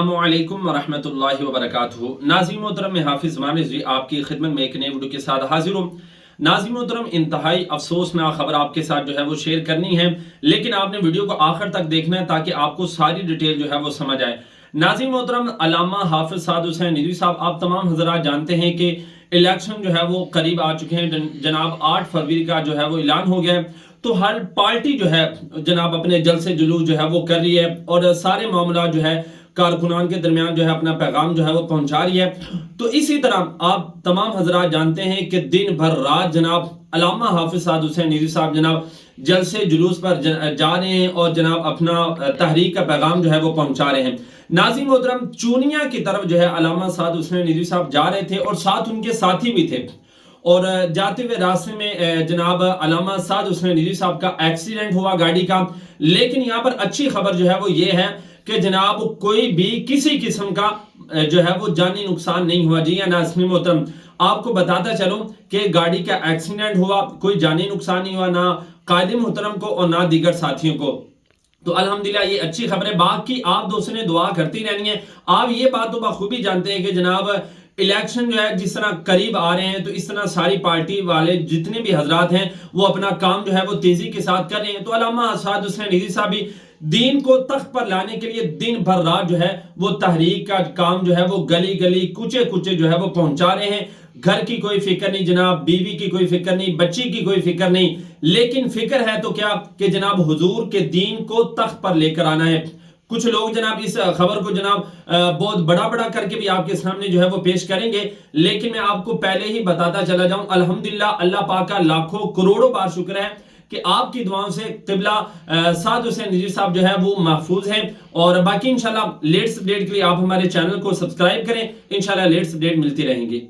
अस्सलामुअलैकुम वरहमतुल्लाहि वबरकातुहू। नाज़रीन मोहतरम, मैं हाफिज ज़मान रिज़वी आपकी खिदमत में एक नए वीडियो के साथ हाजिर हूँ। नाज़रीन मोहतरम, इंतहाई अफसोसनाक खबर आपके साथ जो है वो शेयर करनी है, लेकिन आपने वीडियो को आखिर तक देखना है ताकि आपको सारी डिटेल जो है वो समझ आए। नाज़रीन मोहतरम, अल्लामा हाफिज साद हुसैन रिज़वी साहब, आप तमाम हज़रात जानते हैं कि इलेक्शन जो है वो करीब आ चुके हैं। जनाब 8 फरवरी का जो है वो ऐलान हो गया है, तो हर पार्टी जो है जनाब अपने जलसे जुलूस जो है वो कर रही है और सारे मामला जो है कारकुनान के दरमियान जो है अपना पैगाम जो है वो पहुंचा रही है। तो इसी तरह आप तमाम हजरात जानते हैं कि दिन भर रात जनाब अल्लामा हाफिज साद हुसैन रिज़वी साहब जनाब जलसे जुलूस पर जा रहे हैं और जनाब अपना तहरीक का पैगाम जो है वो पहुंचा रहे हैं। नाज़रीन मोहतरम, चूनिया की तरफ जो है अल्लामा साद हुसैन रिज़वी साहब जा रहे थे और साथ उनके साथी भी थे, और जाते हुए रास्ते में जनाब अल्लामा साद हुसैन रिज़वी साहब का एक्सीडेंट हुआ गाड़ी का। लेकिन यहाँ पर अच्छी खबर जो है वो ये है कि जनाब कोई भी किसी किस्म का जो है वो जानी नुकसान नहीं हुआ। जी नाज़रीन मोहतरम, आपको बताता चलूं कि गाड़ी का एक्सीडेंट हुआ, कोई जानी नुकसान नहीं हुआ, ना कायदे मोहतरम को और ना दीगर साथियों को। तो अल्हम्दुलिल्लाह ये अच्छी खबर है। बाकी आप दोस्तों ने दुआ करती रहनी है। आप ये बात तो बखूबी जानते हैं कि जनाब इलेक्शन जो है जिस तरह करीब आ रहे हैं, तो इस तरह सारी पार्टी वाले जितने भी हजरात हैं वो अपना काम जो है वो तेजी के साथ कर रहे हैं। तो अल्लामा साद हुसैन रिज़वी साहब भी दीन को तख्त पर लाने के लिए दिन भर रात जो है वो तहरीक का काम जो है वो गली गली कुचे कुचे जो है वो पहुंचा रहे हैं। घर की कोई फिक्र नहीं जनाब, बीवी की कोई फिक्र नहीं, बच्ची की कोई फिक्र नहीं, लेकिन फिक्र है तो क्या कि जनाब हुजूर के दीन को तख्त पर लेकर आना है। कुछ लोग जनाब इस खबर को जनाब बहुत बड़ा बड़ा करके भी आपके सामने जो है वो पेश करेंगे, लेकिन मैं आपको पहले ही बताता चला जाऊं, अल्हम्दुलिल्लाह अल्लाह पाक का लाखों करोड़ों बार शुक्र है कि आपकी दुआओं से क़िबला साद हुसैन रिज़वी साहब जो है वो महफूज हैं। और बाकी इंशाल्लाह लेटेस्ट अपडेट के लिए आप हमारे चैनल को सब्सक्राइब करें, इंशाल्लाह लेटेस्ट अपडेट मिलती रहेंगी।